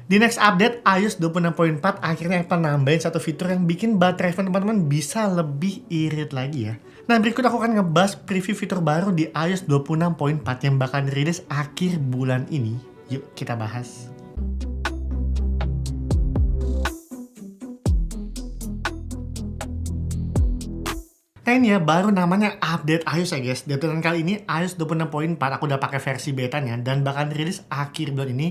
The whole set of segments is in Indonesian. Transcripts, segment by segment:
Di next update iOS 26.4 akhirnya Apple nambahin satu fitur yang bikin baterai iPhone teman-teman bisa lebih irit lagi ya. Nah, berikut aku akan ngebahas preview fitur baru di iOS 26.4 yang bakal rilis akhir bulan ini. Yuk kita bahas. Nah ini ya, baru namanya update iOS ya guys. Di update kali ini iOS 26.4 aku udah pakai versi betanya dan bakal rilis akhir bulan ini.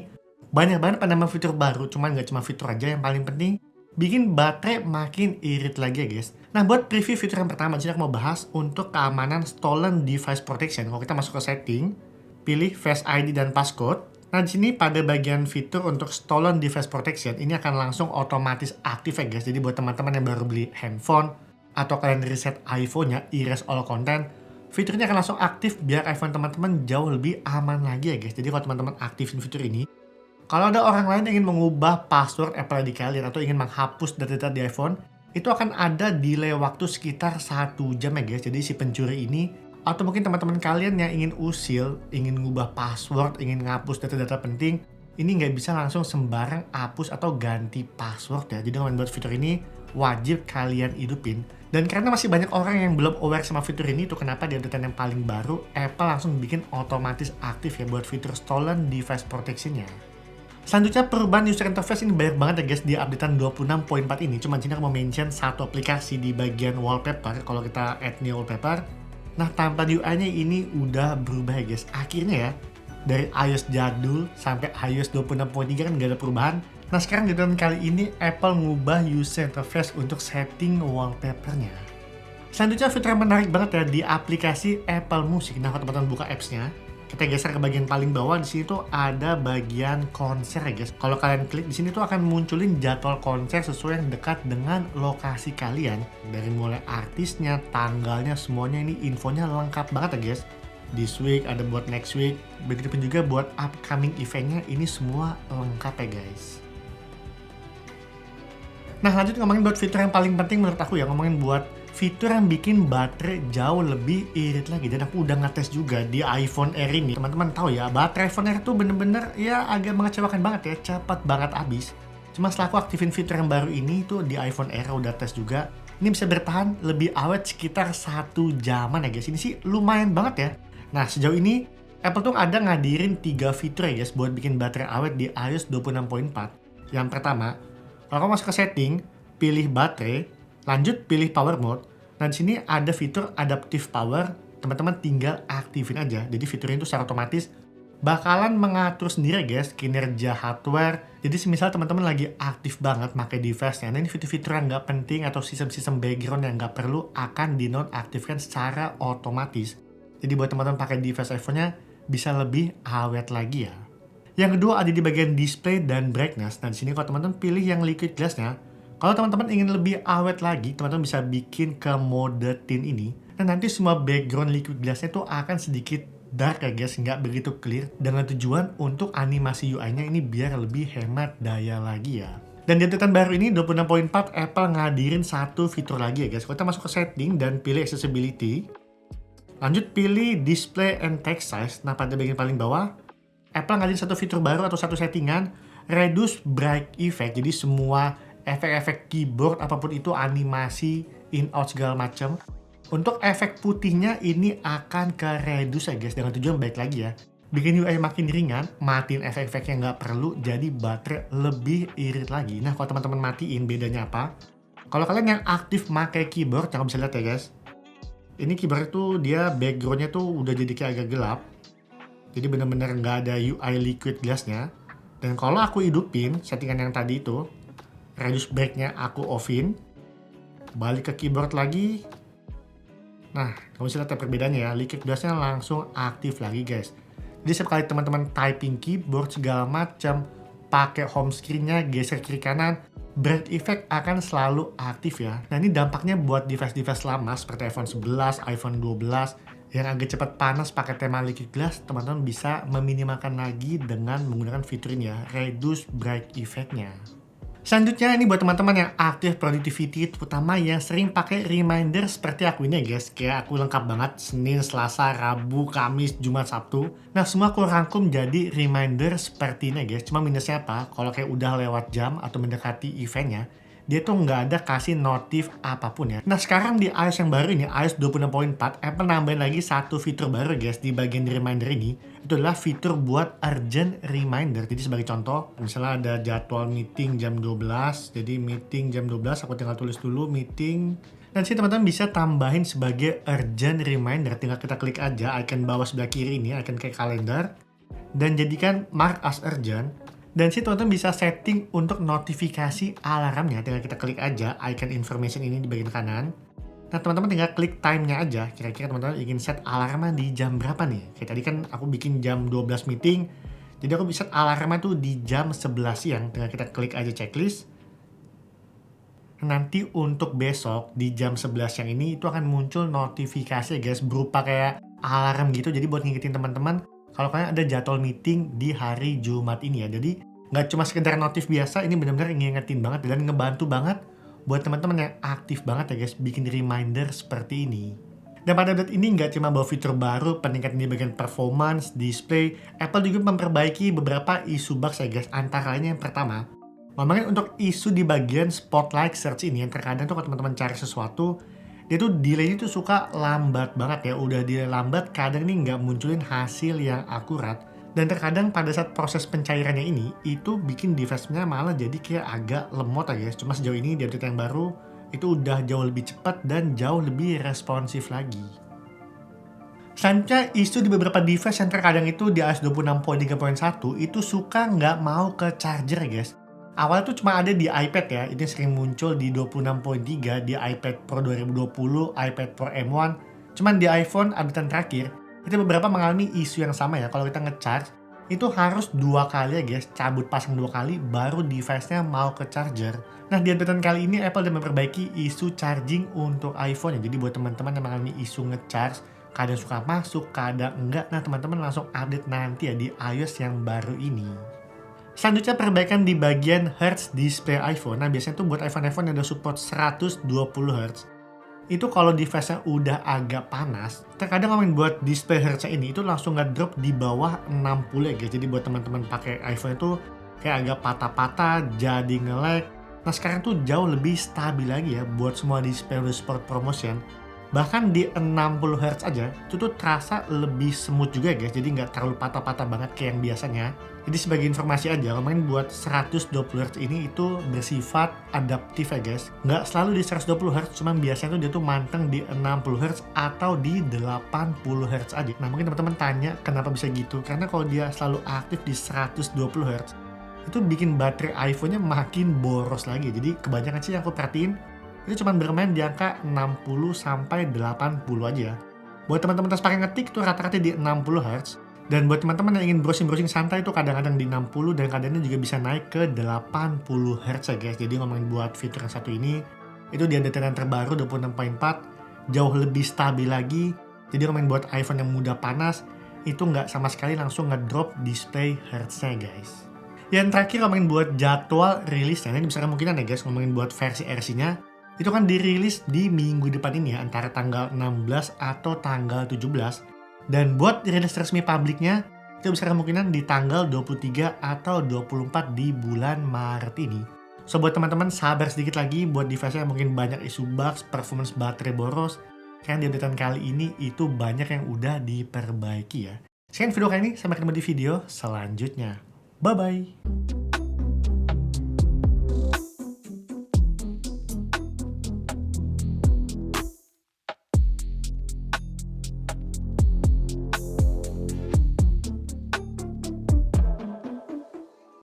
Banyak banget penambah fitur baru, cuman nggak cuma fitur aja, yang paling penting bikin baterai makin irit lagi ya guys. Nah, buat preview fitur yang pertama, jadi aku mau bahas untuk keamanan Stolen Device Protection. Kalau kita masuk ke setting, pilih Face ID dan Passcode. Nah, di sini pada bagian fitur untuk Stolen Device Protection, ini akan langsung otomatis aktif ya guys. Jadi buat teman-teman yang baru beli handphone, atau kalian reset iPhone-nya, erase all content, fiturnya akan langsung aktif biar iPhone teman-teman jauh lebih aman lagi ya guys. Jadi kalau teman-teman aktifin fitur ini, kalau ada orang lain yang ingin mengubah password Apple ID kalian atau ingin menghapus data-data di iPhone, itu akan ada delay waktu sekitar 1 jam ya guys. Jadi si pencuri ini, atau mungkin teman-teman kalian yang ingin usil, ingin mengubah password, ingin menghapus data-data penting, ini nggak bisa langsung sembarang hapus atau ganti password ya. Jadi kalau buat fitur ini, wajib kalian hidupin. Dan karena masih banyak orang yang belum aware sama fitur ini, itu kenapa di update yang paling baru, Apple langsung bikin otomatis aktif ya buat fitur Stolen Device Protection-nya. Selanjutnya perubahan user interface ini banyak banget ya guys di updatean 26.4 ini. Cuma sini aku mau mention satu aplikasi di bagian wallpaper. Kalau kita add new wallpaper, nah tampilan UI-nya ini udah berubah ya guys. Akhirnya ya, dari iOS jadul sampai iOS 26.3 kan gak ada perubahan. Nah sekarang di tahun kali ini Apple ngubah user interface untuk setting wallpapernya. Selanjutnya fitur yang menarik banget ya di aplikasi Apple Music. Nah kalau teman-teman buka apps-nya, kita geser ke bagian paling bawah, di sini tuh ada bagian konser ya guys. Kalau kalian klik di sini tuh akan munculin jadwal konser sesuai yang dekat dengan lokasi kalian. Dari mulai artisnya, tanggalnya, semuanya ini infonya lengkap banget ya guys. This week ada buat next week, begitu juga buat upcoming eventnya, ini semua lengkap ya guys. Nah lanjut ngomongin buat fitur yang paling penting menurut aku ya, ngomongin buat fitur yang bikin baterai jauh lebih irit lagi. Dan aku udah ngetes juga di iPhone Air ini. Teman-teman tahu ya, baterai iPhone Air tuh bener-bener ya agak mengecewakan banget ya, cepat banget habis. Cuma setelah aku aktifin fitur yang baru ini tuh di iPhone Air, udah tes juga, ini bisa bertahan lebih awet sekitar 1 jaman ya guys. Ini sih lumayan banget ya. Nah sejauh ini Apple tuh ada ngadirin 3 fitur ya guys buat bikin baterai awet di iOS 26.4. Yang pertama, kalau kamu masuk ke setting, pilih baterai, lanjut pilih power mode. Nah di sini ada fitur adaptive power, teman-teman tinggal aktifin aja. Jadi fitur itu secara otomatis bakalan mengatur sendiri guys kinerja hardware. Jadi semisal teman-teman lagi aktif banget pakai device-nya, nah ini fitur-fitur yang nggak penting atau sistem-sistem background yang nggak perlu akan dinonaktifkan secara otomatis. Jadi buat teman-teman pakai device iPhone-nya bisa lebih awet lagi ya. Yang kedua ada di bagian display dan brightness. Nah di sini kalau teman-teman pilih yang liquid glass-nya, kalau teman-teman ingin lebih awet lagi, teman-teman bisa bikin ke mode tint ini. Dan nanti semua background liquid glass-nya itu akan sedikit dark ya guys, nggak begitu clear. Dengan tujuan untuk animasi UI-nya ini biar lebih hemat daya lagi ya. Dan di update baru ini 26.4 Apple ngadirin satu fitur lagi ya guys. Kalau kita masuk ke setting dan pilih accessibility, lanjut pilih display and text size. Nah pada bagian paling bawah, Apple ngadirin satu fitur baru atau satu settingan, reduce bright effect. Jadi semua efek-efek keyboard apapun itu, animasi, in-out segala macam, untuk efek putihnya ini akan ke reduce ya guys, dengan tujuan baik lagi ya, bikin UI makin ringan, matiin efek-efek yang nggak perlu, jadi baterai lebih irit lagi. Nah kalau teman-teman matiin, bedanya apa? Kalau kalian yang aktif pakai keyboard, jangan bisa lihat ya guys, ini keyboard itu dia backgroundnya tuh udah jadi kayak agak gelap, jadi bener-bener nggak ada UI liquid glass-nya. Dan kalau aku hidupin settingan yang tadi itu, reduce break-nya aku offin, balik ke keyboard lagi. Nah, kamu bisa lihat perbedaannya ya, liquid glass-nya langsung aktif lagi guys. Jadi setiap kali teman-teman typing keyboard segala macam, pakai home screen-nya geser kiri kanan, bright effect akan selalu aktif ya. Nah ini dampaknya buat device-device lama seperti iPhone 11, iPhone 12 yang agak cepat panas pakai tema liquid glass, teman-teman bisa meminimalkan lagi dengan menggunakan fitur ini ya, reduce bright effect-nya. Selanjutnya ini buat teman-teman yang aktif productivity, terutama yang sering pakai reminder seperti aku ini ya guys. Kayak aku lengkap banget, Senin, Selasa, Rabu, Kamis, Jumat, Sabtu. Nah semua aku rangkum jadi reminder seperti ini ya guys. Cuma minusnya apa? Kalau kayak udah lewat jam atau mendekati eventnya, dia tuh nggak ada kasih notif apapun ya. Nah sekarang di iOS yang baru ini, iOS 26.4, Apple nambahin lagi satu fitur baru guys di bagian reminder ini. Itu adalah fitur buat urgent reminder. Jadi sebagai contoh, misalnya ada jadwal meeting jam 12, jadi meeting jam 12, aku tinggal tulis dulu meeting. Dan sih teman-teman bisa tambahin sebagai urgent reminder, tinggal kita klik aja icon bawah sebelah kiri ini, icon kayak kalender, dan jadikan mark as urgent. Dan sih teman-teman bisa setting untuk notifikasi alarmnya, tinggal kita klik aja icon information ini di bagian kanan. Nah teman-teman tinggal klik time-nya aja, kira-kira teman-teman ingin set alarmnya di jam berapa nih. Kayak tadi kan aku bikin jam 12 meeting, jadi aku bisa set alarmnya tuh di jam 11 siang, tinggal kita klik aja checklist. Nanti untuk besok di jam 11 siang ini itu akan muncul notifikasi guys, berupa kayak alarm gitu, jadi buat ngingetin teman-teman kalau kalian ada jadwal meeting di hari Jumat ini ya. Jadi nggak cuma sekedar notif biasa, ini benar-benar ngingetin banget dan ngebantu banget buat teman-teman yang aktif banget ya guys, bikin reminder seperti ini. Dan pada update ini nggak cuma bawa fitur baru, peningkatan di bagian performance, display, Apple juga memperbaiki beberapa isu bugs ya guys. Antara lainnya yang pertama, ngomongin untuk isu di bagian spotlight search ini, yang terkadang tuh kalau teman-teman cari sesuatu, dia tuh delay-nya tuh suka lambat banget ya. Udah delay lambat, kadang nih nggak munculin hasil yang akurat. Dan terkadang pada saat proses pencairannya ini, itu bikin device-nya malah jadi kayak agak lemot ya guys. Cuma sejauh ini di update yang baru, itu udah jauh lebih cepat dan jauh lebih responsif lagi. Selanjutnya, isu di beberapa device yang terkadang itu di iOS 26.3.1 itu suka nggak mau ke charger ya guys. Awalnya tuh cuma ada di iPad ya, itu sering muncul di 26.3, di iPad Pro 2020, iPad Pro M1. Cuman di iPhone update terakhir, itu beberapa mengalami isu yang sama ya. Kalau kita ngecharge itu harus 2 kali ya guys, cabut pasang 2 kali baru device-nya mau ke charger. Nah di update kali ini Apple udah memperbaiki isu charging untuk iPhone ya. Jadi buat teman-teman yang mengalami isu ngecharge kadang suka masuk, kadang enggak, nah teman-teman langsung update nanti ya di iOS yang baru ini. Selanjutnya perbaikan di bagian Hertz display iPhone. Nah biasanya tuh buat iPhone yang udah support 120 Hz, itu kalau device-nya udah agak panas, terkadang ngomongin buat display hertz ini itu langsung ngedrop di bawah 60 ya guys. Jadi buat teman-teman pakai iPhone itu kayak agak patah-patah, jadi nge-lag. Nah sekarang tuh jauh lebih stabil lagi ya buat semua display sport promotion. Bahkan di 60 Hz aja, itu tuh terasa lebih smooth juga ya guys. Jadi nggak terlalu patah-patah banget kayak yang biasanya. Jadi sebagai informasi aja, ngomongin buat 120 Hz ini itu bersifat adaptif ya guys. Nggak selalu di 120 Hz, cuman biasanya tuh dia tuh manteng di 60 Hz atau di 80 Hz aja. Nah mungkin teman-teman tanya kenapa bisa gitu. Karena kalau dia selalu aktif di 120 Hz, itu bikin baterai iPhone-nya makin boros lagi. Jadi kebanyakan sih yang aku perhatiin, itu cuma bermain di angka 60 sampai 80 aja. Buat teman-teman tas pakai ngetik tuh rata-rata di 60 Hz. Dan buat teman-teman yang ingin browsing-browsing santai itu kadang-kadang di 60 dan kadang-kadang juga bisa naik ke 80 Hz ya guys. Jadi ngomongin buat fitur yang satu ini, itu di update yang terbaru 26.4 jauh lebih stabil lagi. Jadi ngomongin buat iPhone yang mudah panas, itu nggak sama sekali langsung ngedrop display Hertz-nya guys. Yang terakhir ngomongin buat jadwal rilisnya, ini bisa kemungkinan ya guys, ngomongin buat versi RC-nya, itu kan dirilis di minggu depan ini ya, antara tanggal 16 atau tanggal 17. Dan buat rilis resmi publiknya, itu bisa kemungkinan di tanggal 23 atau 24 di bulan Maret ini. So buat teman-teman sabar sedikit lagi buat device yang mungkin banyak isu bugs, performance baterai boros. Karena di update kali ini itu banyak yang udah diperbaiki ya. Sekian video kali ini, sampai ketemu di video selanjutnya. Bye-bye!